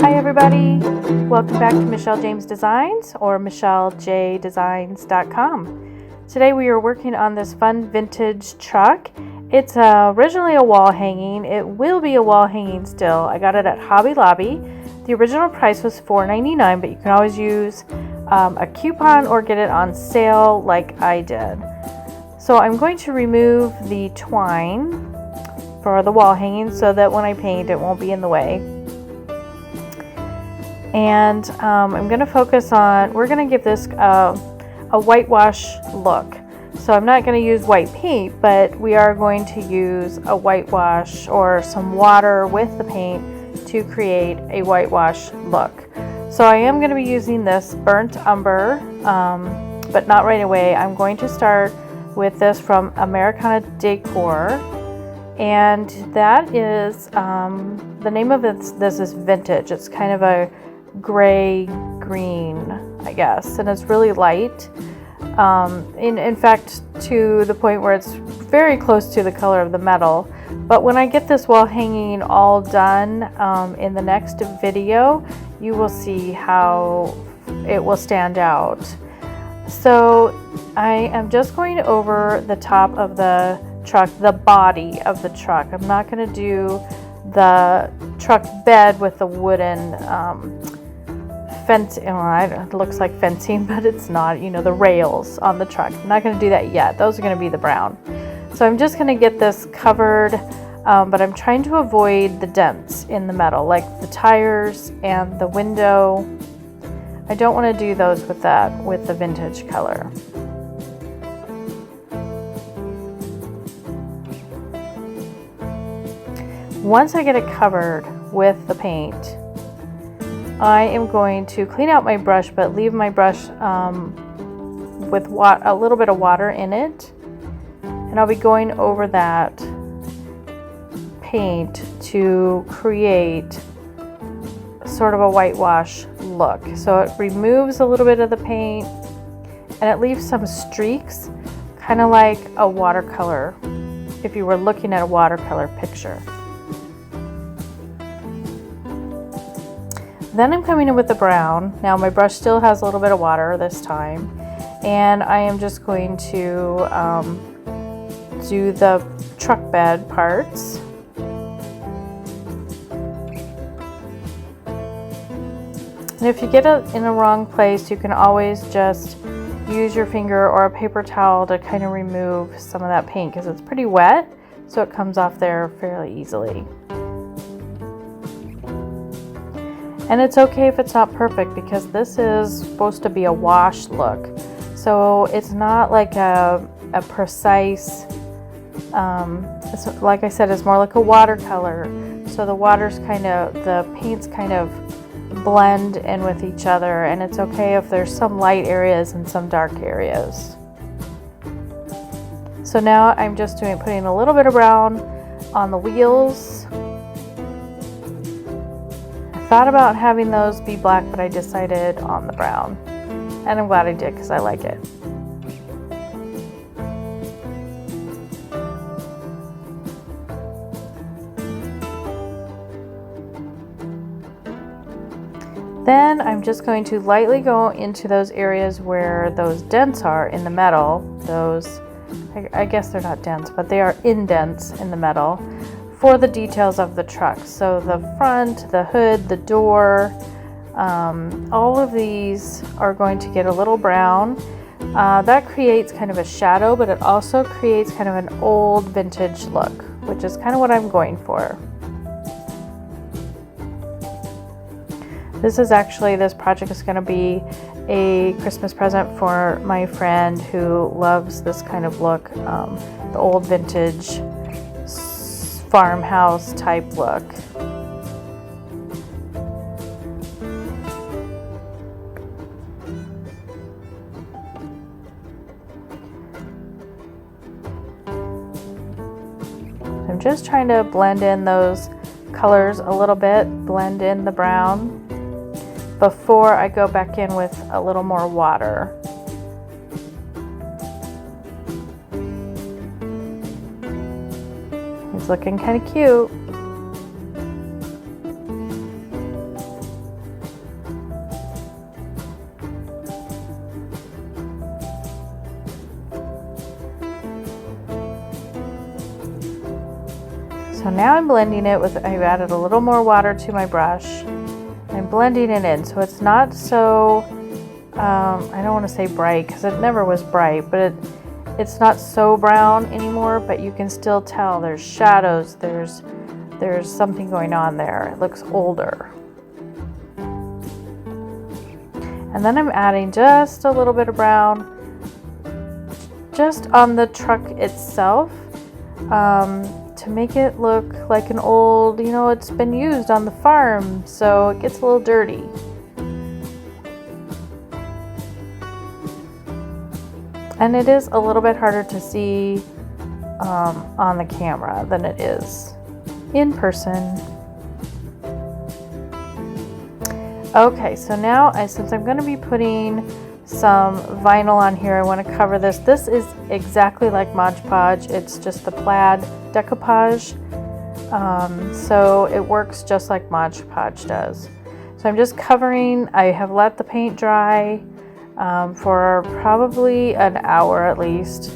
Hi everybody, welcome back to Michelle James Designs or michelleJdesigns.com. Today we are working on this fun vintage truck. It's originally a wall hanging. It will be a wall hanging still. I got it at Hobby Lobby. The original price was $4.99, but you can always use a coupon or get it on sale like I did. So I'm going to remove the twine for the wall hanging so that when I paint it won't be in the way. And I'm going to focus on, we're going to give this a whitewash look. So I'm not going to use white paint, but we are going to use a whitewash or some water with the paint to create a whitewash look. So I am going to be using this burnt umber, but not right away. I'm going to start with this from Americana Decor. And that is, the name of this is Vintage. It's kind of a gray green, I guess, and it's really light. In fact, to the point where it's very close to the color of the metal. But when I get this wall hanging all done in the next video, you will see how it will stand out. So I am just going over the top of the truck, the body of the truck. I'm not going to do the truck bed with the wooden fence. It looks like fencing, but it's not. You know, the rails on the truck. I'm not going to do that yet. Those are going to be the brown. So I'm just going to get this covered, but I'm trying to avoid the dents in the metal, like the tires and the window. I don't want to do those with the vintage color. Once I get it covered with the paint, I am going to clean out my brush, but leave my brush with a little bit of water in it. And I'll be going over that paint to create sort of a whitewash look. So it removes a little bit of the paint and it leaves some streaks, kind of like a watercolor, if you were looking at a watercolor picture. Then I'm coming in with the brown. Now my brush still has a little bit of water this time, and I am just going to do the truck bed parts. And if you get it in the wrong place, you can always just use your finger or a paper towel to kind of remove some of that paint, because it's pretty wet, so it comes off there fairly easily. And it's okay if it's not perfect, because this is supposed to be a wash look. So it's not like a precise, like I said, it's more like a watercolor. So the paints kind of blend in with each other, and it's okay if there's some light areas and some dark areas. So now I'm just putting a little bit of brown on the wheels. Thought about having those be black, but I decided on the brown, and I'm glad I did because I like it. Then I'm just going to lightly go into those areas where those dents are in the metal. Those, I guess they're not dents, but they are indents in the metal, for the details of the truck. So the front, the hood, the door, all of these are going to get a little brown. That creates kind of a shadow, but it also creates kind of an old vintage look, which is kind of what I'm going for. This project is going to be a Christmas present for my friend who loves this kind of look, the old vintage farmhouse type look. I'm just trying to blend in those colors a little bit, blend in the brown before I go back in with a little more water. It's looking kind of cute. So now I'm blending it with, I've added a little more water to my brush. I'm blending it in so it's not so, I don't want to say bright because it never was bright, but it's not so brown anymore, but you can still tell there's shadows, there's something going on there. It looks older. And then I'm adding just a little bit of brown just on the truck itself to make it look like an old, you know, it's been used on the farm, so it gets a little dirty. And it is a little bit harder to see on the camera than it is in person. Okay, so now since I'm going to be putting some vinyl on here, I want to cover this. This is exactly like Mod Podge. It's just the plaid decoupage. So it works just like Mod Podge does. So I'm just covering, I have let the paint dry for probably an hour at least.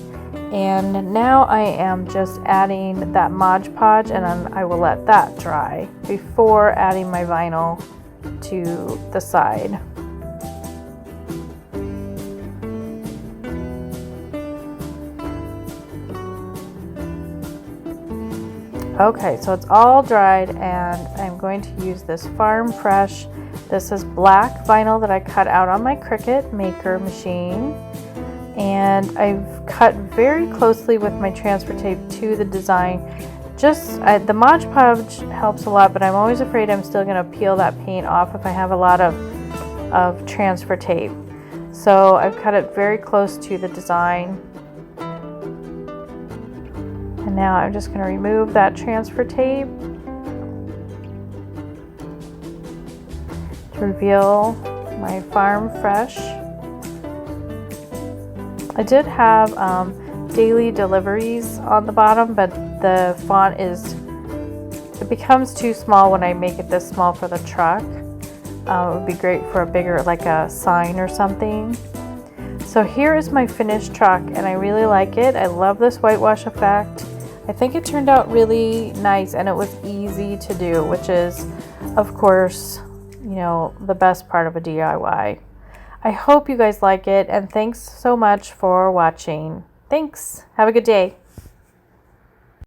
And now I am just adding that Mod Podge, and then I will let that dry before adding my vinyl to the side. Okay, so it's all dried, and I'm going to use this Farm Fresh. This is black vinyl that I cut out on my Cricut Maker machine, and I've cut very closely with my transfer tape to the design. The Mod Podge helps a lot, but I'm always afraid I'm still going to peel that paint off if I have a lot of transfer tape. So I've cut it very close to the design. And now I'm just going to remove that transfer tape to reveal my Farm Fresh. I did have daily deliveries on the bottom, but the font it becomes too small when I make it this small for the truck. It would be great for a bigger, like a sign or something. So here is my finished truck, and I really like it. I love this whitewash effect. I think it turned out really nice, and it was easy to do, which is, of course, you know, the best part of a DIY. I hope you guys like it, and thanks so much for watching. Thanks. Have a good day.